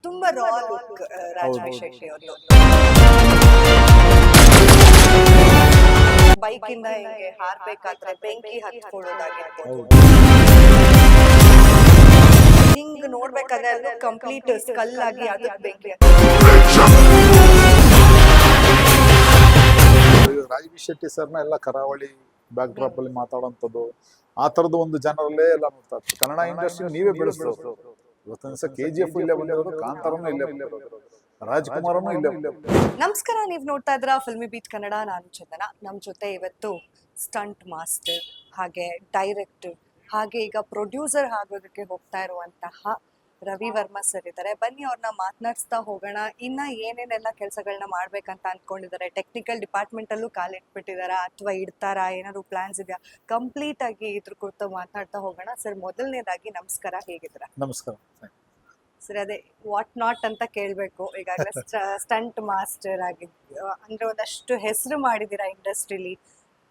ತುಂಬಾ ರಾ ಲುಕ್ ರಾಜವಿ ಶೆಟ್ಟಿ ಅವ್ರದ್ದು. ಬೈಕ್ ಇಂದ ಹಿಂಗೆ ಹಾರ್ಬೇಕಾದ್ರೆ ಬೆಂಕಿ ಹತ್ಕೊಳ್ಳೋದಾಗಿರ್ಬೋದು, ಹಿಂಗ್ ನೋಡ್ಬೇಕಾದ್ರೆ ಅದು ಕಂಪ್ಲೀಟ್ ಸ್ಕಲ್ ಆಗಿ ಅದಕ್ಕೆ ಬೆಂಕಿ ರಾಜವಿ ಶೆಟ್ಟಿ ಸರ್ನ ಎಲ್ಲ ಕರಾವಳಿ ಬ್ಯಾಕ್ ಡ್ರಾಪ್ ಅಲ್ಲಿ ಮಾತಾಡೋಂಥದ್ದು ಆ ತರದ ಒಂದು ಜನರಲ್ಲೇ ಎಲ್ಲ ನೋಡ್ತಾ ಇರ್ತಾರೆ. ಕನ್ನಡ ಇಂಡಸ್ಟ್ರಿ ನೀವೇ ಬೆಳೆಸೋದು. ಇವತ್ತಿನ ದಿವಸ KGF ಇಲ್ಲೇ ಬಂದಿರೋದು, ಕಾಂತಾರನು ಇಲ್ಲೇ ಬಂದಿರೋದು, ರಾಜ್ಕುಮಾರನು ಇಲ್ಲೇ ಬಂದಿರೋದು. ನಮಸ್ಕಾರ, ನೀವ್ ನೋಡ್ತಾ ಇದ್ರ ಫಿಲ್ಮಿ ಬೀಟ್ ಕನ್ನಡ. ನಾನು ಚಂದನ. ನಮ್ ಜೊತೆ ಇವತ್ತು ಸ್ಟಂಟ್ ಮಾಸ್ಟರ್, ಹಾಗೆ ಡೈರೆಕ್ಟರ್, ಹಾಗೆ ಈಗ ಪ್ರೊಡ್ಯೂಸರ್ ಆಗೋದಕ್ಕೆ ಹೋಗ್ತಾ ಇರುವಂತಹ ರವಿ ವರ್ಮಾ ಸರ್ ಇದ್ದಾರೆ. ಬನ್ನಿ ಅವ್ರನ್ನ ಮಾತನಾಡಿಸ್ತಾ ಹೋಗೋಣ. ಇನ್ನ ಏನೇನೆಲ್ಲ ಕೆಲಸಗಳನ್ನ ಮಾಡ್ಬೇಕಂತ ಅನ್ಕೊಂಡಿದ್ದಾರೆ, ಟೆಕ್ನಿಕಲ್ ಡಿಪಾರ್ಟ್ಮೆಂಟ್ ಅಲ್ಲೂ ಕಾಲಿಟ್ಬಿಟ್ಟಿದಾರ ಅಥವಾ ಇಡ್ತಾರಾ, ಏನಾದ್ರು ಪ್ಲಾನ್ಸ್ ಇದೆಯಾ, ಕಂಪ್ಲೀಟ್ ಆಗಿ ಇದ್ರ ಕುರಿತು ಮಾತನಾಡ್ತಾ ಹೋಗೋಣ. ಸರ್, ಮೊದಲನೇದಾಗಿ ನಮಸ್ಕಾರ, ಹೇಗಿದ್ದೀರಾ? ನಮಸ್ಕಾರ ಸರ್. ಅದೇ ವಾಟ್ ನಾಟ್ ಅಂತ ಕೇಳ್ಬೇಕು. ಈಗಾಗಲೇ ಸ್ಟಂಟ್ ಮಾಸ್ಟರ್ ಆಗಿದ್ದು ಅಂದ್ರೆ ಒಂದಷ್ಟು ಹೆಸರು ಮಾಡಿದೀರಾ ಇಂಡಸ್ಟ್ರಿಲಿ.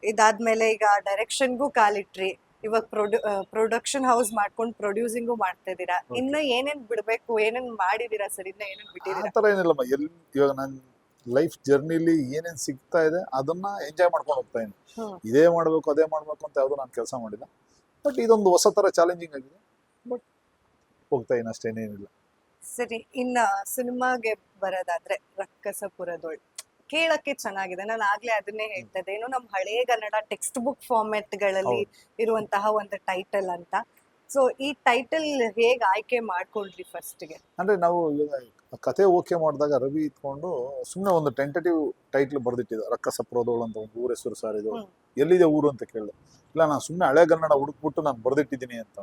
ಇದಾದ್ಮೇಲೆ ಈಗ ಡೈರೆಕ್ಷನ್ಗೂ ಕಾಲಿಟ್ರಿ, ಇವಾಗ ಪ್ರೊಡಕ್ಷನ್ ಹೌಸ್ ಮಾಡ್ಕೊಂಡು ಪ್ರೊಡ್ಯೂಸಿಂಗು ಮಾಡ್ತಾ ಇದೀರಾ. ಇನ್ನ ಏನೇನ್ ಬಿಡ್ಬೇಕು, ಏನೇನ್ ಮಾಡಿದೀರಾ ಸರ್? ಇನ್ನ ಏನೇನ್ ಬಿಟ್ಟಿದ್ದೀರಾ? ಆತರ ಏನಿಲ್ಲಮ್ಮ. ಇವಾಗ ನನ್ನ ಲೈಫ್ ಜರ್ನಿಲಿ ಏನೇನ್ ಸಿಗ್ತಾ ಇದೆ ಅದನ್ನ ಎಂಜಾಯ್ ಮಾಡ್ಕೊಂಡು ಹೋಗ್ತಾ ಇದ್ದೀನಿ. ಇದೇ ಮಾಡ್ಬೇಕು ಅದೇ ಮಾಡ್ಬೇಕು ಅಂತ ಯಾವ್ದು ನಾನು ಕೆಲಸ ಮಾಡಿಲ್ಲ. ಬಟ್ ಇದೊಂದು ಹೊಸ ತರ ಚಾಲೆಂಜಿಂಗ್ ಆಗಿದೆ. ಬಟ್ ಹೋಗ್ತಾ ಇದ್ದೀನಿ ಅಷ್ಟೇನೇನಿಲ್ಲ. ಸರಿ, ಇನ್ನ ಸಿನಿಮಾಗೆ ಬರೋದಾದ್ರೆ ರಕ್ಕಸಪುರದೊಳ್ ಕೇಳಕ್ಕೆ ಚೆನ್ನಾಗಿದೆ. ನಾನು ಆಗ್ಲೇ ಅದನ್ನೇ ಹೇಳ್ತಾ ಇದ್ದೆ, ಏನು ನಮ್ ಹಳೆಗನ್ನಡ ಟೆಕ್ಸ್ಟ್ ಬುಕ್ ಫಾರ್ಮೆಟ್ ಗಳಲ್ಲಿ ಇರುವಂತಹ ಒಂದು ಟೈಟಲ್ ಅಂತ. ಸೊ ಈ ಟೈಟಲ್ ಹೇಗ್ ಆಯ್ಕೆ ಮಾಡ್ಕೊಂಡ್ರಿ ಫಸ್ಟ್ ಗೆ? ಅಂದ್ರೆ ನಾವು ಕತೆ ಓಕೆ ಮಾಡಿದಾಗ ರವಿ ಇಟ್ಕೊಂಡು ಸುಮ್ಮನೆ ಒಂದು ಟೆಂಟೇಟಿವ್ ಟೈಟ್ಲ್ ಬರ್ದಿಟ್ಟಿದ್ದ, ರಕ್ಕಸಪುರದೋಳು ಅಂತ ಒಂದು ಊರ ಹೆಸರು. ಸರ್ ಇದು ಎಲ್ಲಿದೆ ಊರು ಅಂತ ಕೇಳಿದೆ. ಇಲ್ಲ, ನಾನು ಸುಮ್ಮನೆ ಹಳೆಗನ್ನಡ ಹುಡುಕ್ಬಿಟ್ಟು ನಾನು ಬರ್ದಿಟ್ಟಿದ್ದೀನಿ ಅಂತ.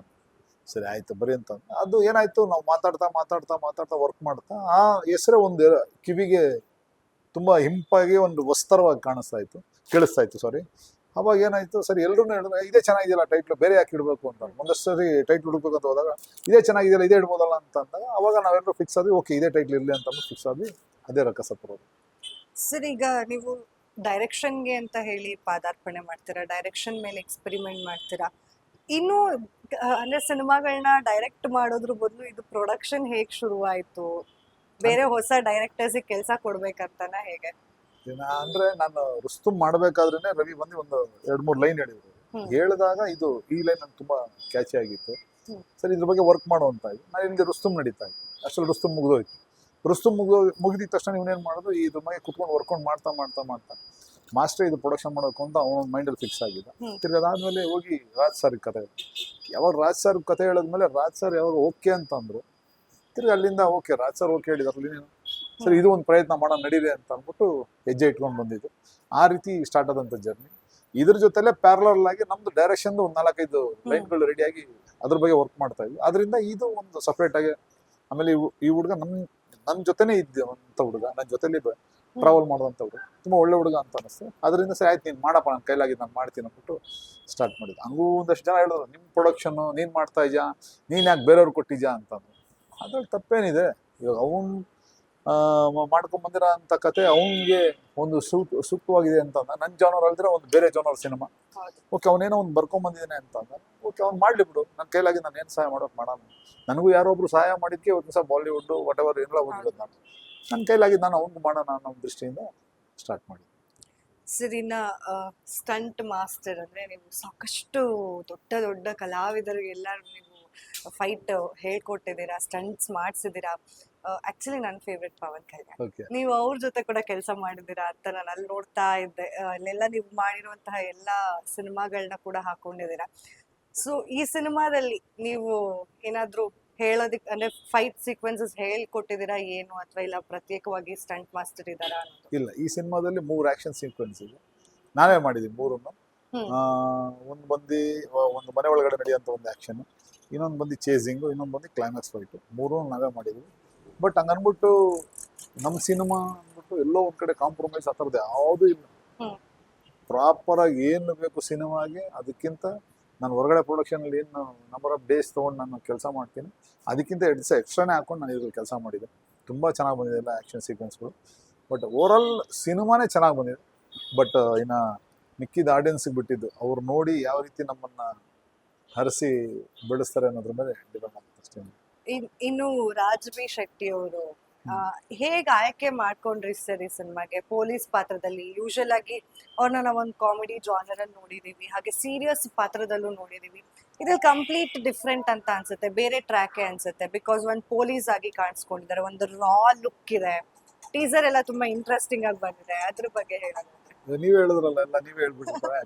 ಸರಿ ಆಯ್ತು ಬರೀ ಅಂತ. ಅದು ಏನಾಯ್ತು, ನಾವು ಮಾತಾಡ್ತಾ ಮಾತಾಡ್ತಾ ಮಾತಾಡ್ತಾ ವರ್ಕ್ ಮಾಡ್ತಾ ಆ ಹೆಸರೇ ಒಂದು ಕಿವಿಗೆ ತುಂಬಾ ಹಿಂಪಾಗಿ ಒಂದು ವಸ್ತರವಾಗಿ ಕೇಳಿಸ್ತಾ ಇತ್ತು. ಸಾರಿ. ಅವಾಗ ಏನಾಯ್ತು, ಸರಿ ಎಲ್ರೂ ಹೇಳಿದ್ರೆ ಇದೇ ಚೆನ್ನಾಗಿದೆಯಲ್ಲ ಟೈಟ್ಲ್, ಬೇರೆ ಯಾಕೆ ಇಡಬೇಕು ಅಂತ. ಒಂದಷ್ಟು ಸರಿ ಟೈಟ್ಲ್ ಹುಡುಕ್ಬೇಕು ಅಂತ ಹೋದಾಗ ಇದೇ ಚೆನ್ನಾಗಿದೆಯಲ್ಲ, ಇದೇ ಇಡ್ಬೋದಲ್ಲ ಅಂತ ಅಂದಾಗ ಅವಾಗ ನಾವೆಲ್ಲರೂ ಫಿಕ್ಸ್ ಆದ್ವಿ. ಓಕೆ, ಇದೇ ಟೈಟ್ಲ್ ಇರಲಿ ಅಂತ ಫಿಕ್ಸ್ ಆದ್ವಿ. ಅದೇ ರಕ್ಕಸಪುರ. ಸರ್, ಈಗ ನೀವು ಡೈರೆಕ್ಷನ್ಗೆ ಅಂತ ಹೇಳಿ ಪಾದಾರ್ಪಣೆ ಮಾಡ್ತೀರಾ, ಡೈರೆಕ್ಷನ್ ಮೇಲೆ ಎಕ್ಸ್ಪೆರಿಮೆಂಟ್ ಮಾಡ್ತೀರಾ. ಇನ್ನು ಅಂದ್ರೆ ಸಿನಿಮಾಗಳನ್ನ ಡೈರೆಕ್ಟ್ ಮಾಡೋದ್ರ ಬದಲು ಇದು ಪ್ರೊಡಕ್ಷನ್ ಹೇಗ್ ಶುರುವಾಯ್ತು? ಬೇರೆ ಹೊಸ ಡೈರೆಕ್ಟರ್ಸ್ ಕೆಲಸ ಕೊಡ್ಬೇಕಂತನ ಹೇಗೆ? ಅಂದ್ರೆ ನಾನು ರುಸ್ತುಂ ಮಾಡ್ಬೇಕಾದ್ರೇನೆ ರವಿ ಬಂದು ಒಂದು 2-3 ಲೈನ್ ಹೇಳಿದ್ರು. ಹೇಳಿದಾಗ ಈ ಲೈನ್ ನಂಗೆ ತುಂಬಾ ಕ್ಯಾಚಿ ಆಗಿತ್ತು. ಸರಿ, ಇದ್ರ ಬಗ್ಗೆ ವರ್ಕ್ ಮಾಡುವಂತ ಇದ್ವಿ. ನಾನು ಇಲ್ಲಿ ರುಸ್ತುಂ ನಡೀತಾ ಇತ್ತು. ಅಷ್ಟರಲ್ಲಿ ರುಸ್ತುಂ ಮುಗಿದೋಯ್ತು. ಮುಗಿದಿದ ತಕ್ಷಣ ಇವನೇನ್ ಮಾಡೋದು, ಇದ್ರ ಬಗ್ಗೆ ಕುತ್ಕೊಂಡು ವರ್ಕೌಟ್ ಮಾಡ್ತಾ ಮಾಸ್ಟರ್ ಇದು ಪ್ರೊಡಕ್ಷನ್ ಮಾಡೋಕು ಅಂತ ಅವನ ಮೈಂಡಲ್ಲಿ ಫಿಕ್ಸ್ ಆಗಿದ್ದ. ತಿರ್ಗದಾದ್ಮೇಲೆ ಹೋಗಿ ರಾಜ್ ಸರ್ ಕತೆ, ಯಾವಾಗ ರಾಜ್ ಸರ್ ಕತೆ ಹೇಳಿದ್ಮೇಲೆ ರಾಜ್ ಸರ್ ಯಾವಾಗ ಓಕೆ ಅಂತ ಅಂದ್ರು, ತಿರ್ಗಿ ಅಲ್ಲಿಂದ ಓಕೆ ರಾಜ್ ಸರ್ ಓಕೆ ಹೇಳಿದಾರಲ್ಲಿ ನೀನು ಸರಿ ಇದು ಒಂದು ಪ್ರಯತ್ನ ಮಾಡೋಣ ನಡೀರಿ ಅಂತ ಅಂದ್ಬಿಟ್ಟು ಹೆಜ್ಜೆ ಇಟ್ಕೊಂಡು ಬಂದಿದ್ದು. ಆ ರೀತಿ ಸ್ಟಾರ್ಟ್ ಆದಂಥ ಜರ್ನಿ. ಇದ್ರ ಜೊತೆಲೆ ಪ್ಯಾರಲಲ್ ಆಗಿ ನಮ್ದು ಡೈರೆಕ್ಷನ್ ಒಂದು 4-5 ಲೈನ್ಗಳು ರೆಡಿಯಾಗಿ ಅದ್ರ ಬಗ್ಗೆ ವರ್ಕ್ ಮಾಡ್ತಾ ಇದ್ವಿ. ಅದರಿಂದ ಇದು ಒಂದು ಸಪ್ರೇಟ್ ಆಗಿ. ಆಮೇಲೆ ಈ ಹುಡುಗ ನನ್ನ ಜೊತೆನೇ ಇದ್ದಂಥ ಹುಡುಗ, ನನ್ನ ಜೊತೆಲಿ ಟ್ರಾವೆಲ್ ಮಾಡುವಂಥ ಹುಡುಗ, ತುಂಬ ಒಳ್ಳೆ ಹುಡುಗ ಅಂತ ಅನಿಸ್ತು. ಅದರಿಂದ ಸರಿ ಆಯ್ತು, ನೀನು ಮಾಡಪ್ಪ, ನನ್ನ ಕೈಲಾಗಿ ನಾನು ಮಾಡ್ತೀನಿ ಅಂದ್ಬಿಟ್ಟು ಸ್ಟಾರ್ಟ್ ಮಾಡಿದ್ದು. ಹಂಗೂ ಒಂದಷ್ಟು ಜನ ಹೇಳಿದ್ರು, ನಿಮ್ಮ ಪ್ರೊಡಕ್ಷನ್ನು ನೀನು ಮಾಡ್ತಾ ಇದ್ಯಾ, ನೀನು ಯಾಕೆ ಬೇರೆಯವ್ರು ಕೊಟ್ಟಿದ್ಯಾ ಅಂತಂದು. ಅದ್ರಲ್ಲಿ ತಪ್ಪೇನಿದೆ? ಇವಾಗ ಅವನು ಮಾಡ್ಕೊಂಡ್ ಬಂದಿರೋ ಅಂತ ಕತೆ ಅವನಿಗೆ ಒಂದು ಸೂಕ್ತವಾಗಿದೆ ಅಂತಂದ. ನನ್ನ ಜಾನರ್ ಅಲ್ದಿರ ಒಂದು ಬೇರೆ ಜಾನರ್ ಸಿನಿಮಾ. ಓಕೆ, ಅವನೇನೋ ಒಂದು ಬರ್ಕೊಂಡ್ ಬಂದಿದ್ದಾನೆ ಅಂತಂದ. ಓಕೆ, ಅವ್ನು ಮಾಡ್ಲಿ ಬಿಡು, ನನ್ನ ಕೈಲಾಗಿ ನಾನು ಏನು ಸಹಾಯ ಮಾಡೋಕೆ ಮಾಡೋಣ. ನನಗೂ ಯಾರೊಬ್ರು ಸಹಾಯ ಮಾಡಿದ್ಕೆ ಒಂದು ದಿವಸ ಬಾಲಿವುಡ್ ವಾಟ್ ಎವರ್ ಎಲ್ಲ ಹೋಗಿರೋದು. ನಾನು ನನ್ನ ಕೈಲಾಗಿ ನಾನು ಅವ್ನಿಗೆ ಮಾಡೋಣ ಅನ್ನೋ ದೃಷ್ಟಿಯಿಂದ ಸ್ಟಾರ್ಟ್ ಮಾಡಿ. ಸರಿನಾ, ಸ್ಟಂಟ್ ಮಾಸ್ಟರ್ ಅಂದ್ರೆ ನೀವು ಸಾಕಷ್ಟು ದೊಡ್ಡ ಕಲಾವಿದರಿಗೆ ಎಲ್ಲರೂ ನೀವು ಫೈಟ್ ಹೇಳ್ಕೊಟ್ಟಿದ್ದೀರಾ, ಸ್ಟಂಟ್ಸ್ ಮಾಡಿಸಿದ್ದೀರಾ. ಆಕ್ಚುಲಿ ನನ್ನ ಫೇವ್ರೆಟ್ ಪವನ್ ಕಲ್ಯಾಣ್. ನೀವು ಅವ್ರ ಜೊತೆ ಕೂಡ ಕೆಲಸ ಮಾಡಿದ್ದೀರಾ ಅಂತ ನಾನು ಅಲ್ಲಿ ನೋಡ್ತಾ ಇದ್ದೆ. ಅಲ್ಲೆಲ್ಲ ನೀವು ಮಾಡಿರುವಂತಹ ಎಲ್ಲಾ ಸಿನಿಮಾಗಳನ್ನ ಕೂಡ ಹಾಕೊಂಡಿದ್ದೀರಾ. ಸೊ ಈ ಸಿನಿಮಾದಲ್ಲಿ ನೀವು ಏನಾದ್ರೂ ಹೇಳೋದಿಕ್ ಅಂದ್ರೆ ಫೈಟ್ ಸೀಕ್ವೆನ್ಸಸ್ ಹೇಳ್ಕೊಟ್ಟಿದ್ದೀರಾ ಏನು, ಅಥವಾ ಇಲ್ಲ ಪ್ರತ್ಯೇಕವಾಗಿ ಸ್ಟಂಟ್ ಮಾಸ್ಟರ್ ಇದ್ದಾರಾ? ಇಲ್ಲ, ಈ ಸಿನಿಮಾದಲ್ಲಿ 3 ಆಕ್ಷನ್ ಸೀಕ್ವೆನ್ಸ್ ಇದೆ, ನಾವೇ ಮಾಡಿದೀನಿ 3. ಒಂದು ಮನೆ ಒಳಗಡೆ ನಡೆಯುವಂತ ಒಂದು ಆಕ್ಷನ್, ಇನ್ನೊಂದು ಬಂದು ಚೇಸಿಂಗು, ಇನ್ನೊಂದು ಬಂದು ಕ್ಲೈಮ್ಯಾಕ್ಸ್ ಫೈಟು. 3 ನಾವೇ ಮಾಡಿದ್ವಿ. ಬಟ್ ಹಂಗನ್ಬಿಟ್ಟು ನಮ್ಮ ಸಿನಿಮಾ ಅಂದ್ಬಿಟ್ಟು ಎಲ್ಲೋ ಒಂದ್ ಕಡೆ ಕಾಂಪ್ರಮೈಸ್ ಆ ಥರದ್ದು ಯಾವುದೂ ಇಲ್ಲ. ಪ್ರಾಪರ್ ಆಗಿ ಏನು ಬೇಕು ಸಿನಿಮಾಗೆ, ಅದಕ್ಕಿಂತ ನಾನು ಹೊರಗಡೆ ಪ್ರೊಡಕ್ಷನಲ್ಲಿ ಏನು ನಂಬರ್ ಆಫ್ ಡೇಸ್ ತೊಗೊಂಡು ನಾನು ಕೆಲಸ ಮಾಡ್ತೀನಿ, ಅದಕ್ಕಿಂತ 2 ದಿವಸ ಎಕ್ಸ್ಟ್ರಾನೇ ಹಾಕೊಂಡು ನಾನು ಇದ್ರಲ್ಲಿ ಕೆಲಸ ಮಾಡಿದೆ. ತುಂಬ ಚೆನ್ನಾಗಿ ಬಂದಿದೆ ಎಲ್ಲ ಆ್ಯಕ್ಷನ್ ಸೀಕ್ವೆನ್ಸ್ಗಳು. ಬಟ್ ಓವರಾಲ್ ಸಿನಿಮಾನೇ ಚೆನ್ನಾಗಿ ಬಂದಿದೆ. ಬಟ್ ಇನ್ನು ಮಿಕ್ಕಿದ ಆಡಿಯನ್ಸಿಗೆ ಬಿಟ್ಟಿದ್ದು, ಅವ್ರು ನೋಡಿ ಯಾವ ರೀತಿ ನಮ್ಮನ್ನು ಹರಿಸಿ ಬೆಳೆಸ್ತಾರೆ ಅನ್ನೋದ್ರ ಮೇಲೆ ಡಿಪೆಂಡ್ ಆಗುತ್ತೆ ಅಷ್ಟೇ. ಇನ್ನು ರಾಜ್ ಬಿ ಶೆಟ್ಟಿ ಅವರು ಹೇಗ್ ಆಯ್ಕೆ ಮಾಡ್ಕೊಂಡ್ರಿ ಸರ್ ಈ ಸಿನಿಮಾಗೆ? ಪೊಲೀಸ್ ಪಾತ್ರದಲ್ಲಿ ಯೂಶಲ್ ಆಗಿ ಅವ್ರನ್ನ ನಾವೊಂದು ಕಾಮಿಡಿ ಜಾನರ್ ಅಲ್ಲಿ ನೋಡಿದೀವಿ, ಹಾಗೆ ಸೀರಿಯಸ್ ಪಾತ್ರದಲ್ಲೂ ನೋಡಿದೀವಿ. ಇದ್ರಲ್ಲಿ ಕಂಪ್ಲೀಟ್ ಡಿಫ್ರೆಂಟ್ ಅಂತ ಅನ್ಸುತ್ತೆ, ಬೇರೆ ಟ್ರ್ಯಾಕ್ ಅನ್ಸುತ್ತೆ. ಬಿಕಾಸ್ ಒಂದು ಪೊಲೀಸ್ ಆಗಿ ಕಾಣಿಸ್ಕೊಂಡಿದ್ದಾರೆ, ಒಂದು ರಾ ಲುಕ್ ಇದೆ. ಟೀಸರ್ ಎಲ್ಲ ತುಂಬಾ ಇಂಟ್ರೆಸ್ಟಿಂಗ್ ಆಗಿ ಬಂದಿದೆ, ಅದ್ರ ಬಗ್ಗೆ ಹೇಳೋದಾದ್ರೆ. ನೀವ್ ಹೇಳಿದ್ರಲ್ಲ, ಎಲ್ಲ ನೀವೇ ಹೇಳ್ಬಿಟ್ಟಿದ್ರೆ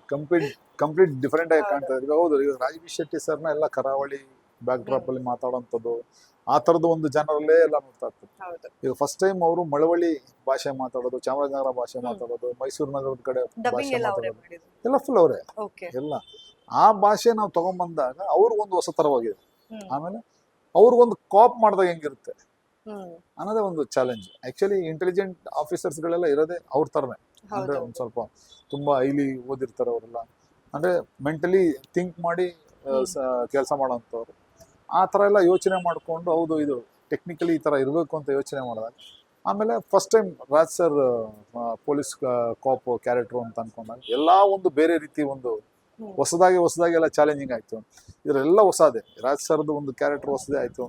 ಕಂಪ್ಲೀಟ್ ಡಿಫರೆಂಟ್ ಆಗಿ ಕಾಣ್ತಾ ಇದ್ರಿ. ಹೌದು, ಈಗ ರಾಜ್ ಬಿ ಶೆಟ್ಟಿ ಸರ್ನ ಎಲ್ಲ ಕರಾವಳಿ ಬ್ಯಾಕ್ ಡ್ರಾಪ್ ಅಲ್ಲಿ ಮಾತಾಡೋಂಥದ್ದು, ಆ ತರದ ಒಂದು ಜನರಲ್ಲೇ ಎಲ್ಲ ನೋಡ್ತಾ ಇರ್ತೀವಿ. ಹೌದು, ಈಗ ಫಸ್ಟ್ ಟೈಮ್ ಅವರು ಮಳವಳ್ಳಿ ಭಾಷೆ ಮಾತಾಡೋದು, ಚಾಮರಾಜನಗರ ಭಾಷೆ ಮಾತಾಡೋದು, ಮೈಸೂರು ನಗರದ ಕಡೆ ಡಬ್ಬಿಂಗ್ ಭಾಷೆ ಎಲ್ಲ ಅವರೇ ಮಾತಾಡೋದು, ಮಾಡಿದ್ರು. ಎಲ್ಲ ಫುಲ್ ಅವರೇ ಓಕೆ. ಎಲ್ಲ. ಆ ಭಾಷೆ ನಾವು ತಗೊಂಡ್ಬಂದಾಗ ಅವ್ರಿಗೊಂದು ಹೊಸ ತರವಾಗಿದೆ. ಆಮೇಲೆ ಅವ್ರಿಗೊಂದು ಕಾಪ್ ಮಾಡಿದಾಗ ಹೆಂಗಿರುತ್ತೆ ಅನ್ನೋದೇ ಒಂದು ಚಾಲೆಂಜ್. ಆಕ್ಚುಲಿ ಇಂಟೆಲಿಜೆಂಟ್ ಆಫೀಸರ್ಸ್ ಗಳೆಲ್ಲ ಇರೋದೇ ಅವ್ರ ತರನೇ. ಅಂದ್ರೆ ಒಂದ್ ಸ್ವಲ್ಪ ತುಂಬಾ ಹೈಲಿ ಓದಿರ್ತಾರೆ ಅವರೆಲ್ಲ, ಅಂದ್ರೆ ಮೆಂಟಲಿ ಥಿಂಕ್ ಮಾಡಿ ಕೆಲಸ ಮಾಡೋಂಥವ್ರು. ಆ ಥರ ಎಲ್ಲ ಯೋಚನೆ ಮಾಡಿಕೊಂಡು, ಹೌದು ಇದು ಟೆಕ್ನಿಕಲಿ ಈ ಥರ ಇರಬೇಕು ಅಂತ ಯೋಚನೆ ಮಾಡಿದಾಗ, ಆಮೇಲೆ first time Raj sir police cop character ಅಂತ ಅನ್ಕೊಂಡಾಗ ಎಲ್ಲ ಒಂದು ಬೇರೆ ರೀತಿ ಒಂದು ಹೊಸದಾಗಿ ಎಲ್ಲ ಚಾಲೆಂಜಿಂಗ್ ಆಯ್ತು. ಇದರೆಲ್ಲ ಹೊಸದೇ. ರಾಜ್ ಸರ್ದು ಒಂದು ಕ್ಯಾರೆಕ್ಟರ್ ಹೊಸದೇ ಆಯ್ತು,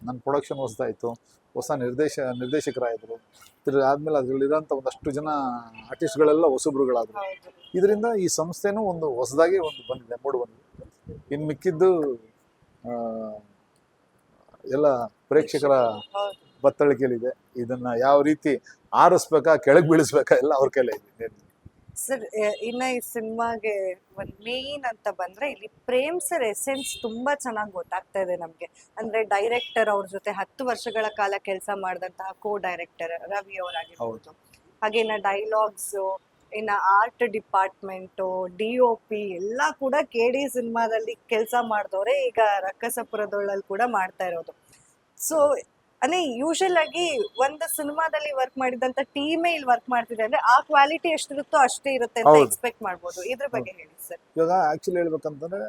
ನನ್ನ ಪ್ರೊಡಕ್ಷನ್ ಹೊಸದಾಯ್ತು, ಹೊಸ ನಿರ್ದೇಶಕರಾದ್ರು. ಆದ್ಮೇಲೆ ಅದ್ರಲ್ಲಿರೋಂಥ ಒಂದಷ್ಟು ಜನ ಆರ್ಟಿಸ್ಟ್ಗಳೆಲ್ಲ ಹೊಸಬ್ರುಗಳಾದ್ರು. ಇದರಿಂದ ಈ ಸಂಸ್ಥೆನೂ ಒಂದು ಹೊಸದಾಗಿ ಒಂದು ಬಂದಿದೆ, ಮೂಡು ಬಂದಿದೆ. ಇನ್ನು ಮಿಕ್ಕಿದ್ದು ಎಲ್ಲ ಪ್ರೇಕ್ಷಕರ ಬತ್ತಳಿಕೆಯಲ್ಲಿದೆ. ಇದನ್ನ ಯಾವ ರೀತಿ ಆರಿಸ್ಬೇಕಾ, ಕೆಳಗೆ ಬೀಳಿಸ್ಬೇಕಾ, ಎಲ್ಲ ಅವ್ರ ಕೈಲೇ ಇದೆ. ಸರ್, ಇನ್ನ ಈ ಸಿನಿಮಾಗೆ ಒಂದ್ ಮೇನ್ ಅಂತ ಬಂದ್ರೆ, ಇಲ್ಲಿ ಪ್ರೇಮ್ ಸರ್ ಎಸೆನ್ಸ್ ತುಂಬಾ ಚೆನ್ನಾಗಿ ಗೊತ್ತಾಗ್ತಾ ಇದೆ ನಮ್ಗೆ. ಅಂದ್ರೆ ಡೈರೆಕ್ಟರ್ ಅವ್ರ ಜೊತೆ 10 ವರ್ಷಗಳ ಕಾಲ ಕೆಲಸ ಮಾಡಿದಂತಹ ಕೋ ಡೈರೆಕ್ಟರ್ ರವಿ ಅವರಾಗಿರ್ಬೋದು, ಹಾಗೆ ಇನ್ನ ಡೈಲಾಗ್ಸ್, ಇನ್ನ ಆರ್ಟ್ ಡಿಪಾರ್ಟ್ಮೆಂಟ್, DOP ಎಲ್ಲ ಕೂಡ KD ಸಿನಿಮಾದಲ್ಲಿ ಕೆಲಸ ಮಾಡಿದವ್ರೆ ಈಗ ರಕ್ಕಸಪುರದೊಳಲ್ಲಿ ಕೂಡ ಮಾಡ್ತಾ ಇರೋದು. ಸೊ ಅಂದ್ರೆ ಯೂಶಲ್ ಆಗಿ ಒಂದು ಸಿನಿಮಾದಲ್ಲಿ ವರ್ಕ್ ಮಾಡಿದಂತ ಟೀಮೇ ಇಲ್ಲಿ ವರ್ಕ್ ಮಾಡ್ತಿದೆ ಅಂದ್ರೆ ಆ ಕ್ವಾಲಿಟಿ ಎಷ್ಟಿರುತ್ತೋ ಅಷ್ಟೇ ಇರುತ್ತೆ ಅಂತ ಎಕ್ಸ್ಪೆಕ್ಟ್ ಮಾಡ್ಬೋದು. ಇದ್ರ ಬಗ್ಗೆ ಹೇಳಿ ಸರ್. ಇವಾಗ ಆಕ್ಚುಲಿ ಹೇಳ್ಬೇಕಂತಂದ್ರೆ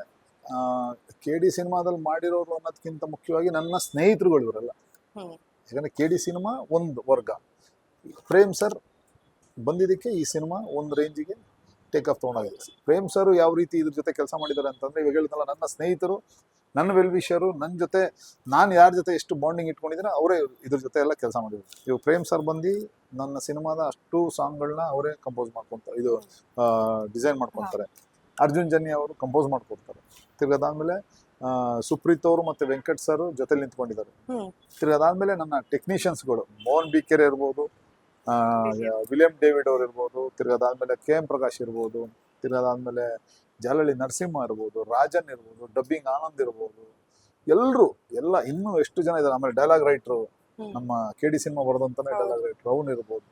KD ಸಿನಿಮಾದಲ್ಲಿ ಮಾಡಿರೋರು ಅನ್ನೋದಕ್ಕಿಂತ ಮುಖ್ಯವಾಗಿ ನನ್ನ ಸ್ನೇಹಿತರುಗಳು ಇವರೆಲ್ಲ. ಯಾಕಂದ್ರೆ KD ಸಿನಿಮಾ ಒಂದು ವರ್ಗ, ಪ್ರೇಮ್ ಸರ್ ಬಂದಿದ್ದಕ್ಕೆ ಈ ಸಿನಿಮಾ ಒಂದು ರೇಂಜಿಗೆ ಟೇಕ್ ಆಫ್ ತೊಗೊಂಡಾಗಿದೆ. ಪ್ರೇಮ್ ಸರ್ ಯಾವ ರೀತಿ ಇದ್ರ ಜೊತೆ ಕೆಲಸ ಮಾಡಿದ್ದಾರೆ ಅಂತಂದ್ರೆ, ಇವಾಗ ಹೇಳಿದ್ನಲ್ಲ, ನನ್ನ ಸ್ನೇಹಿತರು, ನನ್ನ ವೆಲ್ವಿಷರು, ನನ್ನ ಜೊತೆ ನಾನು ಯಾರ ಜೊತೆ ಎಷ್ಟು ಬಾಂಡಿಂಗ್ ಇಟ್ಕೊಂಡಿದ್ರೆ ಅವರೇ ಇದ್ರ ಜೊತೆ ಎಲ್ಲ ಕೆಲಸ ಮಾಡಿದ್ರು. ಇವಾಗ ಪ್ರೇಮ್ ಸರ್ ಬಂದು ನನ್ನ ಸಿನಿಮಾದ ಅಷ್ಟು ಸಾಂಗ್ಗಳನ್ನ ಅವರೇ ಕಂಪೋಸ್ ಮಾಡ್ಕೊತಾರೆ, ಇದು ಡಿಸೈನ್ ಮಾಡ್ಕೊತಾರೆ. ಅರ್ಜುನ್ ಜನ್ಯ ಅವರು ಕಂಪೋಸ್ ಮಾಡ್ಕೊಡ್ತಾರೆ. ತಿರ್ಗದಾದ್ಮೇಲೆ ಸುಪ್ರೀತ್ ಅವರು ಮತ್ತೆ ವೆಂಕಟ್ ಸರ್ ಜೊತೆಲಿ ನಿಂತ್ಕೊಂಡಿದ್ದಾರೆ. ತಿರ್ಗದಾದ್ಮೇಲೆ ನನ್ನ ಟೆಕ್ನಿಷಿಯನ್ಸ್ಗಳು ಮೋಹನ್ ಬಿಕೆರೆ ಇರ್ಬೋದು, ವಿಲಿಯಂ ಡೇವಿಡ್ ಅವ್ರು ಇರ್ಬೋದು, ತಿರ್ಗದಾದ್ಮೇಲೆ KM ಪ್ರಕಾಶ್ ಇರ್ಬೋದು, ತಿರ್ಗದಾದ್ಮೇಲೆ ಜಾಲಹಳ್ಳಿ ನರಸಿಂಹ ಇರ್ಬೋದು, ರಾಜನ್ ಇರ್ಬೋದು, ಡಬ್ಬಿಂಗ್ ಆನಂದ್ ಇರ್ಬೋದು, ಎಲ್ಲ ಇನ್ನೂ ಎಷ್ಟು ಜನ ಇದ್ದಾರೆ. ಆಮೇಲೆ ಡೈಲಾಗ್ ರೈಟ್ರು, ನಮ್ಮ KD ಸಿನಿಮಾ ಬರೋದಂತಾನೆ ಡೈಲಾಗ್ ರೈಟ್ರು ಅವ್ನು ಇರ್ಬೋದು.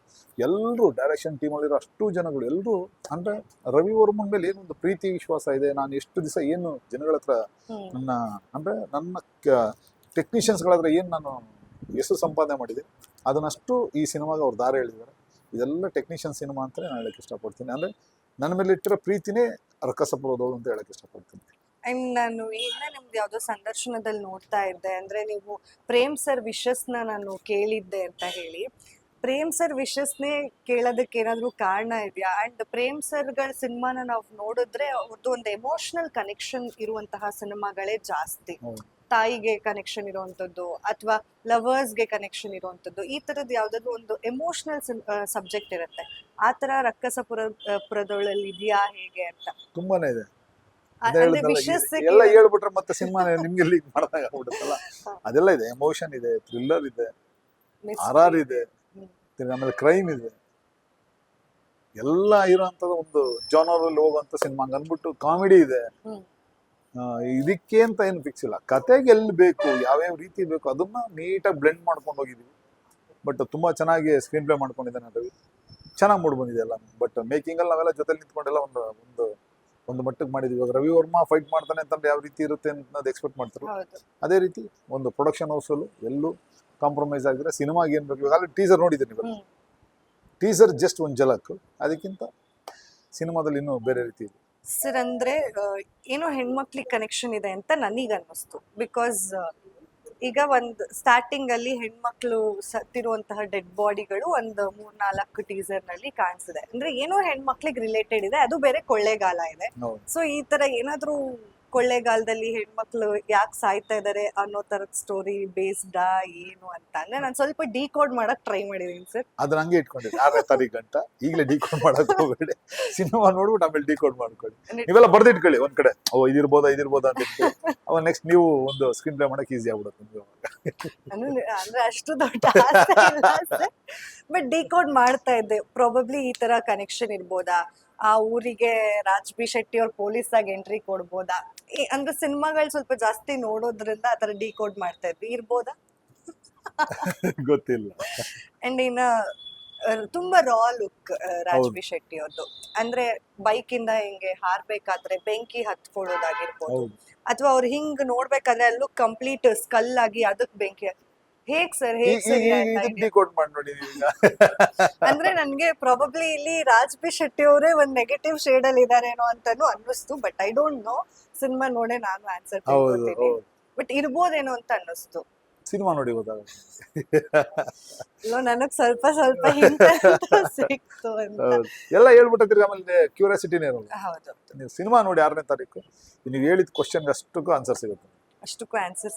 ಎಲ್ಲರೂ ಡೈರೆಕ್ಷನ್ ಟೀಮಲ್ಲಿರೋ ಅಷ್ಟು ಜನಗಳು ಎಲ್ಲರೂ, ಅಂದ್ರೆ ರವಿ ವರ್ಮನ್ ಮೇಲೆ ಏನೊಂದು ಪ್ರೀತಿ ವಿಶ್ವಾಸ ಇದೆ. ನಾನು ಎಷ್ಟು ದಿವಸ ಏನು ಜನಗಳ ಹತ್ರ ನನ್ನ ಟೆಕ್ನಿಷಿಯನ್ಸ್ಗಳ ಹತ್ರ ಏನು ನಾನು ಎಷ್ಟು ಸಂಪಾದನೆ ಮಾಡಿದೆ, ಅದನ್ನಷ್ಟು ಈ ಸಿನಿಮಾಗೆ ಅವ್ರು ದಾರಿ ಹೇಳಿದ್ದಾರೆ. ಇದೆಲ್ಲ ಟೆಕ್ನಿಷಿಯನ್ ಸಿನಿಮಾ ಅಂತಲೇ ನಾನು ಹೇಳಕ್ಕೆ ಇಷ್ಟಪಡ್ತೀನಿ. ಅಂದರೆ ನನ್ನ ಮೇಲೆ ಇಟ್ಟಿರೋ ಪ್ರೀತಿನೇ ರಕ್ಕಸಪುರದವ್ರು ಅಂತ ಹೇಳಕ್ಕೆ ಇಷ್ಟಪಡ್ತೀನಿ. ಅಂಡ್ ನಾನು ನಿಮ್ದು ಯಾವುದೋ ಸಂದರ್ಶನದಲ್ಲಿ ನೋಡ್ತಾ ಇದ್ದೆ, ಅಂದ್ರೆ ನೀವು ಪ್ರೇಮ್ ಸರ್ ವಿಶಸ್ನ ನಾನು ಕೇಳಿದ್ದೆ ಅಂತ ಹೇಳಿ. ಪ್ರೇಮ್ ಸರ್ ವಿಶಸ್ನೇ ಕೇಳೋದಕ್ಕೆ ಏನಾದರೂ ಕಾರಣ ಇದೆಯಾ? ಅಂಡ್ ಪ್ರೇಮ್ ಸರ್ಗಳ ಸಿನಿಮಾನ ನಾವು ನೋಡಿದ್ರೆ ಅವ್ರದ್ದು ಒಂದು ಎಮೋಷನಲ್ ಕನೆಕ್ಷನ್ ಇರುವಂತಹ ಸಿನಿಮಾಗಳೇ ಜಾಸ್ತಿ. ತಾಯಿಗೆ ಕನೆಕ್ಷನ್ ಇರುವಂತದ್ದು ಅಥವಾ ಲವರ್ಸ್ಗೆ ಕನೆಕ್ಷನ್ ಇರುವಂತದ್ದು, ಈ ತರದ್ ಯಾವ್ದಾದ್ರು ಒಂದು ಎಮೋಷನಲ್ ಸಬ್ಜೆಕ್ಟ್ ಇರುತ್ತೆ. ಆ ತರ ರಕ್ಕಸಪುರದೊಳಲ್ಲಿ ಇದೆಯಾ ಹೇಗೆ ಅಂತ? ತುಂಬಾನೇ ಇದೆ. ಅಂದ್ರೆ ಎಲ್ಲ ಹೇಳ್ಬಿಟ್ರೆ ಮತ್ತೆ ಸಿನಿಮಾ ನಿಮ್ಗೆ ಲೀಕ್ ಮಾಡ್ದಾಗ ಆಗ್ಬಿಡುತ್ತಲ್ಲ. ಅದೆಲ್ಲ ಇದೆ, ಎಮೋಷನ್ ಇದೆ, ಥ್ರಿಲ್ಲರ್ ಇದೆ, RR ಇದೆ, ಆಮೇಲೆ ಕ್ರೈಮ್ ಇದೆ, ಎಲ್ಲ ಇರೋಂಥದ್ದು ಒಂದು ಜಾನರಲ್ಲಿ ಹೋಗುವಂತ ಸಿನಿಮಾ. ಅಂದ್ಬಿಟ್ಟು ಕಾಮಿಡಿ ಇದೆ. ಇದಕ್ಕೆ ಅಂತ ಏನು ಫಿಕ್ಸ್ ಇಲ್ಲ. ಕತೆಗೆ ಎಲ್ಲಿ ಬೇಕು, ಯಾವ್ಯಾವ ರೀತಿ ಬೇಕು ಅದನ್ನ ನೀಟಾಗಿ ಬ್ಲೆಂಡ್ ಮಾಡ್ಕೊಂಡು ಹೋಗಿದೀವಿ. ಬಟ್ ತುಂಬಾ ಚೆನ್ನಾಗಿ ಸ್ಕ್ರೀನ್ ಪ್ಲೇ ಮಾಡ್ಕೊಂಡಿದ್ದಾನೆ ರವಿ, ಚೆನ್ನಾಗಿ ಮೂಡ್ ಬಂದಿದೆ ಎಲ್ಲ. ಬಟ್ ಮೇಕಿಂಗ್ ಅಲ್ಲಿ ನಾವೆಲ್ಲ ಜೊತೆಲಿ ನಿಂತ್ಕೊಂಡೆಲ್ಲ ಒಂದು ಮಟ್ಟಕ್ಕೆ ಮಾಡಿದ್ವಿ. ಇವಾಗ ರವಿ ವರ್ಮಾ ಫೈಟ್ ಮಾಡ್ತಾನೆ ಅಂತಂದ್ರೆ ಯಾವ ರೀತಿ ಇರುತ್ತೆ ಅನ್ನೋದು ಎಕ್ಸ್ಪೆಕ್ಟ್ ಮಾಡ್ತಾರೆ. ಅದೇ ರೀತಿ ಒಂದು ಪ್ರೊಡಕ್ಷನ್ ಹೌಸಲ್ಲೂ ಎಲ್ಲೂ ಕಾಂಪ್ರಮೈಸ್ ಆಗಿದ್ರೆ ಸಿನಿಮಾಗೆ ಏನ್ ಬೇಕು. ಇವಾಗ ಟೀಸರ್ ನೋಡಿದ್ದೀನಿ, ಇವಾಗ ಟೀಸರ್ ಜಸ್ಟ್ ಒಂದು ಝಲಕ್, ಅದಕ್ಕಿಂತ ಸಿನಿಮಾದಲ್ಲಿ ಇನ್ನೂ ಬೇರೆ ರೀತಿ ಇದೆ ಸರ್. ಅಂದ್ರೆ ಏನೋ ಹೆಣ್ಮಕ್ಳಿಗೆ ಕನೆಕ್ಷನ್ ಇದೆ ಅಂತ ನನಗೆ ಅನ್ನಿಸ್ತು. ಬಿಕಾಸ್ ಈಗ ಒಂದು ಸ್ಟಾರ್ಟಿಂಗ್ ಅಲ್ಲಿ ಹೆಣ್ಮಕ್ಳು ಸತ್ತಿರುವಂತಹ ಡೆಡ್ ಬಾಡಿಗಳು ಒಂದು 3-4 ಟೀಸರ್ ನಲ್ಲಿ ಕಾಣಿಸಿದೆ. ಅಂದ್ರೆ ಏನೋ ಹೆಣ್ಮಕ್ಳಿಗೆ ರಿಲೇಟೆಡ್ ಇದೆ, ಅದು ಬೇರೆ ಕೊಳ್ಳೇಗಾಲ ಇದೆ. ಸೊ ಈ ತರ ಏನಾದ್ರೂ ಕೊಳ್ಳೇಗಾಲದಲ್ಲಿ ಹೆಣ್ಮಕ್ಳು ಯಾಕೆ ಸಾಯ್ತಾ ಇದಾರೆ ಅನ್ನೋ ತರದ ಸ್ಟೋರಿ ಬೇಸ್ಡಾ ಏನು ಅಂತ ಅಂದ್ರೆ ನಾನು ಸ್ವಲ್ಪ ಡಿಕೋಡ್ ಮಾಡಕ್ ಟ್ರೈ ಮಾಡಿದೀನಿ ಸರ್. ಅದನ್ನ ಹಂಗೆ ಇಟ್ಕೊಂಡಿದ್ದೆ 6ನೇ ತಾರೀಕು ಗಂಟ. ಈಗಲೇ ಡಿಕೋಡ್ ಮಾಡಕ್ ಹೋಗ್ಬೇಡಿ, ಸಿನಿಮಾ ನೋಡ್ಬಿಟ್ಟು ಆಮೇಲೆ ಡಿಕೋಡ್ ಮಾಡ್ಕೊಳ್ಳಿ. ನೀವೆಲ್ಲ ಬರ್ದಿಟ್ಕೊಳ್ಳಿ ಒಂದ್ ಕಡೆ, ಇದಿರ್ಬೋದಾ ಅಂತ ಇಟ್ಕೊಳ್ಳಿ. ಅವಾಗ ನೆಕ್ಸ್ಟ್ ನೀವು ಒಂದು ಸ್ಕ್ರೀನ್ ಪ್ಲೇ ಮಾಡಕ್ ಈಸಿ ಆಗ್ಬಿಡುತ್ತೆ ನಿಮ್ಗೆ. ಅಂದ್ರೆ ಅಷ್ಟು ದೊಡ್ಡ ಆಸೆ ಇಲ್ಲ ಸರ್, ಬಟ್ ಡಿಕೋಡ್ ಮಾಡ್ತಾ ಇದ್ದೆ. ಪ್ರಾಬಬ್ಲಿ ಈ ತರ ಕನೆಕ್ಷನ್ ಇರ್ಬೋದಾ, ಆ ಊರಿಗೆ ರಾಜ್ ಬಿ ಶೆಟ್ಟಿ ಅವ್ರ ಪೊಲೀಸ್ ಆಗಿ ಎಂಟ್ರಿ ಕೊಡ್ಬೋದಾ, ಅಂದ್ರೆ ಸಿನಿಮಾಗಳು ಸ್ವಲ್ಪ ಜಾಸ್ತಿ ನೋಡೋದ್ರಿಂದ ಆತರ ಡಿಕೋಡ್ ಮಾಡ್ತಾ ಇದ್ವಿ, ಇರ್ಬೋದಾ ಗೊತ್ತಿಲ್ಲ. ಅಂಡ್ ಇನ್ನ ತುಂಬಾ ರಾ ಲುಕ್ ರಾಜ್ ಬಿ ಶೆಟ್ಟಿ ಅವ್ರದ್ದು. ಅಂದ್ರೆ ಬೈಕ್ ಇಂದ ಹಿಂಗೆ ಹಾರ್ಬೇಕಾದ್ರೆ ಬೆಂಕಿ ಹತ್ಕೊಳ್ಳೋದಾಗಿರ್ಬೋದು, ಅಥವಾ ಅವ್ರು ಹಿಂಗ್ ನೋಡ್ಬೇಕಾದ್ರೆ ಅಲ್ಲೂ ಕಂಪ್ಲೀಟ್ ಸ್ಕಲ್ ಆಗಿ ಅದಕ್ ಬೆಂಕಿ ಹೇಗ್ ಸರ್, ಹೇಗ್ ಸರಿ ಡಿಕೋಡ್ ಮಾಡಿ ನೋಡಿ ಈಗ. ಅಂದ್ರೆ ನನ್ಗೆ ಪ್ರಾಬಬ್ಲಿ ಇಲ್ಲಿ ರಾಜ್ ಬಿ ಶೆಟ್ಟಿ ಅವರೇ ಒಂದ್ ನೆಗೆಟಿವ್ ಶೇಡ್ ಅಲ್ಲಿ ಇದಾರೇನೋ ಅಂತಾನು ಅನ್ನಿಸ್ತು. But I don't know, cinema ನೋಡೇ ನಾನು ಆನ್ಸರ್ ತಿಳ್ಕೊತೀನಿ. ಬಟ್ ಇರ್ಬೋದೇನೋ ಅಂತ ಅನ್ನಿಸ್ತು. ಸಿನಿಮಾ ನೋಡಿ ಹೋದಾಗ ನನಗ್ ಸ್ವಲ್ಪ ಸ್ವಲ್ಪ ಹಿಂಟ್ ಸಿಕ್ತು ಅಂತ. ಎಲ್ಲ ಹೇಳ್ಬಿಟ್ಟಿದ್ರಿ, ಆಮೇಲೆ ಕ್ಯೂರಿಯಾಸಿಟಿನೇ ಇರೋದು. ಹೌದು, ನೀವು ಸಿನಿಮಾ ನೋಡಿ 6ನೇ ತಾರೀಕು, ನೀವು ಹೇಳಿದ ಕ್ವಶನ್ ಅಷ್ಟಕ್ಕೂ ಆನ್ಸರ್ ಸಿಗುತ್ತೆ. ಅಷ್ಟಕ್ಕೂ ಆನ್ಸರ್ಸ್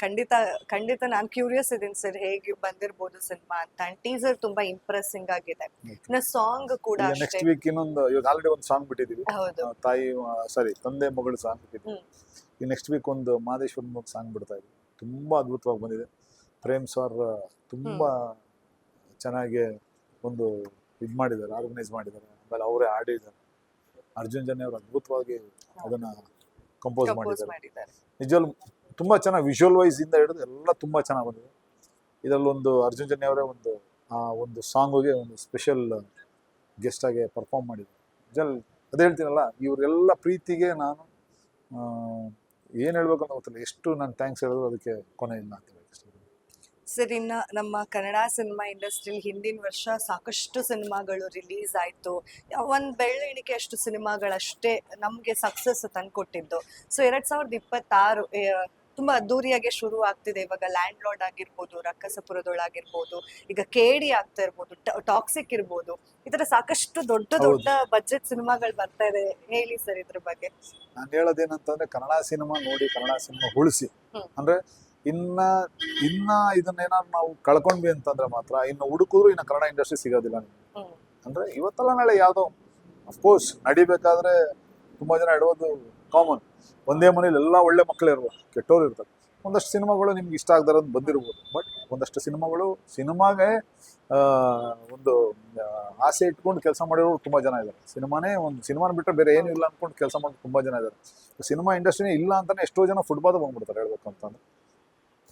ಖಂಡಿತ ಖಂಡಿತ ನಾನು ಕ್ಯೂರಿಯಸ್ ಇದೀನಿ ಸರ್, ಹೇಗೆ ಬಂದಿರ್ಬೋದು ಸಿನಿಮಾ ಅಂತ. ಟೀಸರ್ ತುಂಬಾ ಇಂಪ್ರೆಸಿಂಗ್ ಆಗಿದೆ. ಇನ್ನ ಸಾಂಗ್ ಕೂಡ ನೆಕ್ಸ್ಟ್ ವೀಕ್ ಇನ್ನೊಂದು, ಇವಾಗ ಆಲ್ರೆಡಿ ಒಂದು ಸಾಂಗ್ ಬಿಟ್ಟಿದೀವಿ, ತಂದೆ ಮಗಳು ಸಾಂಗ್ ಬಿಟ್ಟಿದ್ವಿ. ಈ ನೆಕ್ಸ್ಟ್ ವೀಕ್ ಒಂದು ಮಹದೇಶ್ವರ ಸಾಂಗ್ ಬಿಡ್ತಾ ಇದ್ವಿ. ತುಂಬಾ ಅದ್ಭುತವಾಗಿ ಬಂದಿದೆ. ಪ್ರೇಮ್ ಸರ್ ತುಂಬಾ ಚೆನ್ನಾಗಿ ಒಂದು ಇದ್ ಮಾಡಿದ್ದಾರೆ, ಆರ್ಗನೈಸ್ ಮಾಡಿದ್ದಾರೆ. ಆಮೇಲೆ ಅವರೇ ಆಡಿದ್ದಾರೆ. ಅರ್ಜುನ್ ಜನ್ಯ ಅವರು ಅದ್ಭುತವಾಗಿ ಅದನ್ನ ಕಂಪೋಸ್ ಮಾಡಿದ್ದಾರೆ. ನಿಜವಾಗ್ಲೂ ತುಂಬಾ ಚೆನ್ನಾಗಿ ವಿಜುವಲ್ ವೈಸ್ ಇಂದ ಹಿಡಿದು ಎಲ್ಲ ತುಂಬಾ ಚೆನ್ನಾಗಿ ಬಂದಿದೆ. ಇದರಲ್ಲೊಂದು ಅರ್ಜುನ್ ಜನ್ಯ ಅವರೇ ಒಂದು ಸಾಂಗ್ಗೆ ಒಂದು ಸ್ಪೆಷಲ್ ಗೆಸ್ಟ್ ಆಗಿ ಪರ್ಫಾರ್ಮ್ ಮಾಡಿದ್ದಾರೆ. ಅದೇ ಹೇಳ್ತೀನಲ್ಲ, ಇವರೆಲ್ಲ ಪ್ರೀತಿಗೆ ನಾನು ಏನ್ ಹೇಳ್ಬೇಕು ಅಂತ ಗೊತ್ತಿಲ್ಲ. ಎಷ್ಟು ನಾನು ಥ್ಯಾಂಕ್ಸ್ ಹೇಳಿದ್ರು ಅದಕ್ಕೆ ಕೊನೆ ಇಲ್ಲ ಅಂತ ಹೇಳಿ. ಸರ್, ಇನ್ನ ನಮ್ಮ ಕನ್ನಡ ಸಿನಿಮಾ ಇಂಡಸ್ಟ್ರಿಲಿ ಹಿಂದಿನ ವರ್ಷ ಸಾಕಷ್ಟು ಸಿನಿಮಾಗಳು ರಿಲೀಸ್ ಆಯ್ತು. ಒಂದ್ ಬೆಳ್ಳಿಣಿಕೆ ಅಷ್ಟು ಸಿನಿಮಾಗಳಷ್ಟೇ ನಮ್ಗೆ ಸಕ್ಸಸ್ ತಂದ್ಕೊಟ್ಟಿದ್ದು. ಸೊ 2026 ತುಂಬಾ ಅದ್ದೂರಿಯಾಗೆ ಶುರು ಆಗ್ತಿದೆ. ಇವಾಗ ಲ್ಯಾಂಡ್ ಲಾರ್ಡ್ ಆಗಿರ್ಬೋದು, ರಕ್ಕಸಪುರದೊಳಗಿರ್ಬೋದು, ಈಗ ಕೇಡಿ ಆಗ್ತಾ ಇರ್ಬೋದು, ಟಾಕ್ಸಿಕ್ ಇರ್ಬೋದು, ಈ ತರ ಸಾಕಷ್ಟು ದೊಡ್ಡ ದೊಡ್ಡ ಬಜೆಟ್ ಸಿನಿಮಾಗಳು ಬರ್ತಾ ಇದೆ. ಹೇಳಿ ಸರ್ ಇದ್ರ ಬಗ್ಗೆ. ನಾನು ಹೇಳೋದೇನಂತಂದ್ರೆ, ಕನ್ನಡ ಸಿನಿಮಾ ನೋಡಿ, ಕನ್ನಡ ಸಿನಿಮಾ ಉಳಿಸಿ. ಅಂದ್ರೆ ಇನ್ನ ಇದನ್ನೇನಾದ್ರು ನಾವು ಕಳ್ಕೊಂಡ್ವಿ ಅಂತಂದ್ರೆ ಮಾತ್ರ ಇನ್ನು ಹುಡುಕಿದ್ರು ಇನ್ನು ಕನ್ನಡ ಇಂಡಸ್ಟ್ರಿ ಸಿಗೋದಿಲ್ಲ ನಿಮ್ಗೆ. ಅಂದ್ರೆ ಇವತ್ತೆಲ್ಲ ನಾಳೆ ಯಾವ್ದೋ ಅಫ್ಕೋರ್ಸ್ ನಡಿಬೇಕಾದ್ರೆ ತುಂಬಾ ಜನ ಇಡೋದು ಕಾಮನ್. ಒಂದೇ ಮನೇಲಿ ಎಲ್ಲ ಒಳ್ಳೆ ಮಕ್ಕಳು ಇರ್ಬೋದು, ಕೆಟ್ಟವ್ರು ಇರ್ತಾರೆ. ಒಂದಷ್ಟು ಸಿನಿಮಾಗಳು ನಿಮ್ಗೆ ಇಷ್ಟ ಆಗದಾರದು ಬಂದಿರ್ಬೋದು. ಬಟ್ ಒಂದಷ್ಟು ಸಿನಿಮಾಗೆ ಒಂದು ಆಸೆ ಇಟ್ಕೊಂಡು ಕೆಲಸ ಮಾಡಿರೋರು ತುಂಬಾ ಜನ ಇದ್ದಾರೆ. ಸಿನಿಮಾನ ಬಿಟ್ಟರೆ ಬೇರೆ ಏನು ಇಲ್ಲ ಅನ್ಕೊಂಡು ಕೆಲಸ ಮಾಡೋದು ತುಂಬಾ ಜನ ಇದ್ದಾರೆ. ಸಿನಿಮಾ ಇಂಡಸ್ಟ್ರಿನೇ ಇಲ್ಲ ಅಂತಾನೆ ಎಷ್ಟೋ ಜನ ಫುಟ್ಬಾಲ್ ಬಂದ್ಬಿಡ್ತಾರೆ. ಹೇಳ್ಬೇಕು ಅಂತಂದ್ರೆ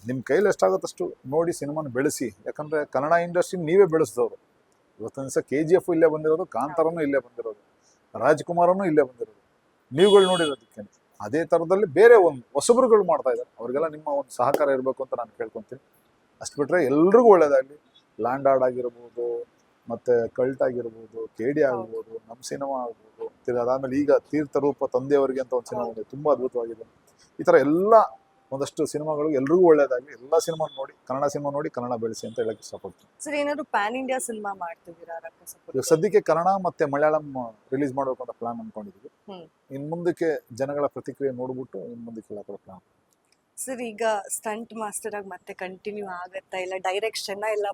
ನಿಮ್ಮ ಕೈಲಿ ಎಷ್ಟಾಗುತ್ತಷ್ಟು ನೋಡಿ ಸಿನಿಮಾನ ಬೆಳೆಸಿ. ಯಾಕಂದ್ರೆ ಕನ್ನಡ ಇಂಡಸ್ಟ್ರಿ ನೀವೇ ಬೆಳೆಸಿದವರು. ಇವತ್ತಿನ ದಿವಸ KGF ಇಲ್ಲೇ ಬಂದಿರೋದು, ಕಾಂತಾರನೂ ಇಲ್ಲೇ ಬಂದಿರೋದು, ರಾಜ್ಕುಮಾರನು ಇಲ್ಲೇ ಬಂದಿರೋದು, ನೀವುಗಳು ನೋಡಿರೋದಕ್ಕೆ. ಅದೇ ಥರದಲ್ಲಿ ಬೇರೆ ಒಂದು ಹೊಸಬರುಗಳು ಮಾಡ್ತಾ ಇದ್ದಾರೆ. ಅವ್ರಿಗೆಲ್ಲ ನಿಮ್ಮ ಒಂದು ಸಹಕಾರ ಇರಬೇಕು ಅಂತ ನಾನು ಕೇಳ್ಕೊತೀನಿ. ಅಷ್ಟು ಬಿಟ್ಟರೆ ಎಲ್ರಿಗೂ ಒಳ್ಳೇದಾಗಲಿ. ಲ್ಯಾಂಡ್ ಆರ್ಡ್ ಆಗಿರ್ಬೋದು, ಮತ್ತು ಕಲ್ಟ್ ಆಗಿರ್ಬೋದು, KD ಆಗ್ಬೋದು, ನಮ್ಮ ಸಿನಿಮಾ ಆಗ್ಬೋದು, ಅದಾದಮೇಲೆ ಈಗ ತೀರ್ಥರೂಪ ತಂದೆಯವರಿಗೆ ಅಂತ ಒಂದು ಸಿನಿಮಾ ಇದೆ, ತುಂಬ ಅದ್ಭುತವಾಗಿದೆ. ಈ ಥರ ಎಲ್ಲ ಒಂದಷ್ಟು ಸಿನಿಮಾಗಳು ಎಲ್ರಿಗೂ ಒಳ್ಳೇದಾಗಲಿ. ಎಲ್ಲ ಸಿನಿಮಾ ನೋಡಿ, ಕನ್ನಡ ಸಿನಿಮಾ ನೋಡಿ, ಕನ್ನಡ ಬೆಳೆಸಿ ಅಂತ ಹೇಳಕ್ ಇಷ್ಟಪಡ್ತೀನಿ. ಸರ್, ಏನಾದ್ರು ಪ್ಯಾನ್ ಇಂಡಿಯಾ ಸಿನಿಮಾ ಮಾಡ್ತಿದ್ದೀರಾ ರಕ್ಕಸಪುರ? ಇವಾಗ ಸದ್ಯಕ್ಕೆ ಕನ್ನಡ ಮತ್ತೆ ಮಲಯಾಳಂ ರಿಲೀಸ್ ಮಾಡಬೇಕು ಅಂತ ಪ್ಲಾನ್ ಅನ್ಕೊಂಡಿದ್ವಿ. ಇನ್ ಮುಂದಕ್ಕೆ ಜನಗಳ ಪ್ರತಿಕ್ರಿಯೆ ನೋಡ್ಬಿಟ್ಟು ಇನ್ ಮುಂದಕ್ಕೆ ಎಲ್ಲ ಪ್ಲಾನ್. ಸರ್, ಈಗ ಸ್ಟಂಟ್ ಮಾಸ್ಟರ್ ಆಗಿ ಮತ್ತೆ ಕಂಟಿನ್ಯೂ ಆಗತ್ತಾ, ಇಲ್ಲ ಡೈರೆಕ್ಷನ್ ಇಲ್ಲ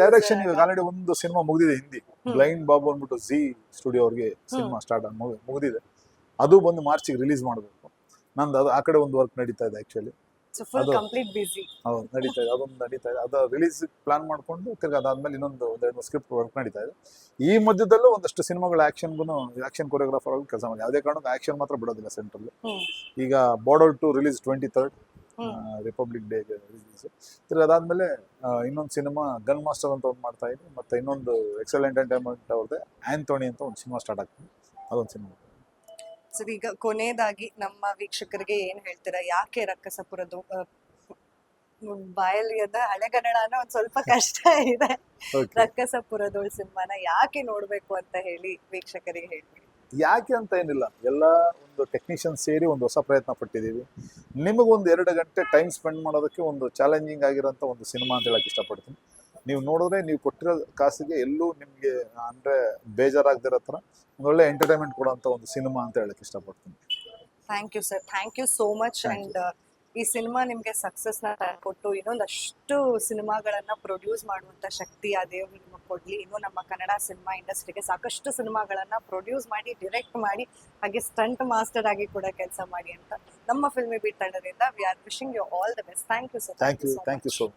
ಡೈರೆಕ್ಷನ್? ಇವಾಗ ಆಲ್ರೆಡಿ ಒಂದು ಸಿನಿಮಾ ಮುಗಿದಿದೆ ಹಿಂದಿ, ಬ್ಲೈಂಡ್ ಬಾಬು ಅಂದ್ಬಿಟ್ಟು ಜಿ ಸ್ಟುಡಿಯೋ ಅವ್ರಿಗೆ ಸಿನಿಮಾ ಸ್ಟಾರ್ಟ್ ಮುಗಿದಿದೆ. ಅದು ಬಂದು ಮಾರ್ಚಿಗೆ ರಿಲೀಸ್ ಮಾಡಬೇಕು. ನಂದು ಅದು ಆ ಕಡೆ ಒಂದು ವರ್ಕ್ ನಡೀತಾ ಇದೆ ಆಕ್ಚುಲಿ. ಹೌದು, ನಡೀತಾ ಇದೆ. ಅದೊಂದು ನಡೀತಾ ಇದೆ. ಅದು ರಿಲೀಸ್ ಪ್ಲಾನ್ ಮಾಡ್ಕೊಂಡು ತಿರ್ಗಿ ಅದಾದ್ಮೇಲೆ ಇನ್ನೊಂದು 2-3 ಸ್ಕ್ರಿಪ್ಟ್ ವರ್ಕ್ ನಡೀತಾ ಇದೆ. ಈ ಮಧ್ಯದಲ್ಲೂ ಒಂದಷ್ಟು ಸಿನಿಮಾಗಳ ಆಕ್ಷನ್ ಕೊರಿಯೋಗ್ರಾಫರ್ ಆಗಿ ಕೆಲಸ ಮಾಡಿ. ಯಾವುದೇ ಕಾರಣಕ್ಕೂ ಆಕ್ಷನ್ ಮಾತ್ರ ಬಿಡೋದಿಲ್ಲ ಸೆಂಟ್ರಲ್ಲಿ. ಈಗ border 2 release 23rd republic day release. ತಿರ್ಗಿ ಅದಾದ್ಮೇಲೆ ಇನ್ನೊಂದು ಸಿನಿಮಾ ಗನ್ ಮಾಸ್ಟರ್ ಅಂತ ಒಂದು ಮಾಡ್ತಾ ಇದ್ದೀನಿ. ಮತ್ತೆ ಇನ್ನೊಂದು ಎಕ್ಸೆಲ್ ಎಂಟರ್ಟೈನ್ಮೆಂಟ್ ಅವ್ರದ್ದೇ ಆಂಥೋನಿ ಅಂತ ಒಂದು ಸಿನಿಮಾ ಸ್ಟಾರ್ಟ್ ಆಗ್ತದೆ. ಅದೊಂದು ಸಿನಿಮಾ. ಸರ್, ಈಗ ಕೊನೆಯದಾಗಿ ನಮ್ಮ ವೀಕ್ಷಕರಿಗೆ ಏನ್ ಹೇಳ್ತೀರಾ? ಯಾಕೆ ರಕ್ಕಸಪುರದ್ದು ಬಾಯಲ್ಲಿ ಅದ ಹಳೆಗನ್ನಡನ ಒಂದ್ ಸ್ವಲ್ಪ ಕಷ್ಟ ಇದೆ, ರಕ್ಕಸಪುರದೋಳ್ ಸಿನಿಮಾನ ಯಾಕೆ ನೋಡ್ಬೇಕು ಅಂತ ಹೇಳಿ ವೀಕ್ಷಕರಿಗೆ ಹೇಳ್ಬಿಡಿ. ಯಾಕೆ ಅಂತ ಏನಿಲ್ಲ, ಎಲ್ಲ ಒಂದು ಟೆಕ್ನಿಷಿಯನ್ ಸೇರಿ ಒಂದು ಹೊಸ ಪ್ರಯತ್ನ ಪಟ್ಟಿದ್ದೀವಿ. ನಿಮಗೊಂದು 2 ಗಂಟೆ ಟೈಮ್ ಸ್ಪೆಂಡ್ ಮಾಡೋದಕ್ಕೆ ಒಂದು ಚಾಲೆಂಜಿಂಗ್ ಆಗಿರೋಂಥ ಒಂದು ಸಿನಿಮಾ ಅಂತ ಹೇಳಕ್ ಇಷ್ಟಪಡ್ತೀನಿ. ನೀವು ನೋಡಿದ್ರೆ ನೀವು ಕೊಟ್ಟಿರೋ ಕಾಸಿಗೆ ಎಲ್ಲೂ ನಿಮಗೆ ಅಂದರೆ ಬೇಜಾರಾಗದಿರೋ ಥರ ಒಂದೊಳ್ಳೆ ಎಂಟರ್ಟೈನ್ಮೆಂಟ್ ಕೊಡೋಂಥ ಒಂದು ಸಿನಿಮಾ ಅಂತ ಹೇಳಕ್ ಇಷ್ಟಪಡ್ತೀನಿ. Thank you sir, thank you so much. Thank and ಈ ಸಿನಿಮಾ ನಿಮ್ಗೆ ಸಕ್ಸಸ್ ನ ಕೊಟ್ಟು ಇನ್ನೊಂದಷ್ಟು ಸಿನಿಮಾಗಳನ್ನ ಪ್ರೊಡ್ಯೂಸ್ ಮಾಡುವಂತ ಶಕ್ತಿ ಆ ದೇವ್ರು ನಿಮಗೆ ಕೊಡ್ಲಿ. ಇನ್ನು ನಮ್ಮ ಕನ್ನಡ ಸಿನಿಮಾ ಇಂಡಸ್ಟ್ರಿಗೆ ಸಾಕಷ್ಟು ಸಿನಿಮಾಗಳನ್ನ ಪ್ರೊಡ್ಯೂಸ್ ಮಾಡಿ, ಡೈರೆಕ್ಟ್ ಮಾಡಿ, ಹಾಗೆ ಸ್ಟಂಟ್ ಮಾಸ್ಟರ್ ಆಗಿ ಕೂಡ ಕೆಲಸ ಮಾಡಿ ಅಂತ ನಮ್ಮ ಫಿಲ್ಮಿ ಬೀಟ್ ತಂಡದಿಂದ we are wishing you all the best. Thank you sir. Thank you so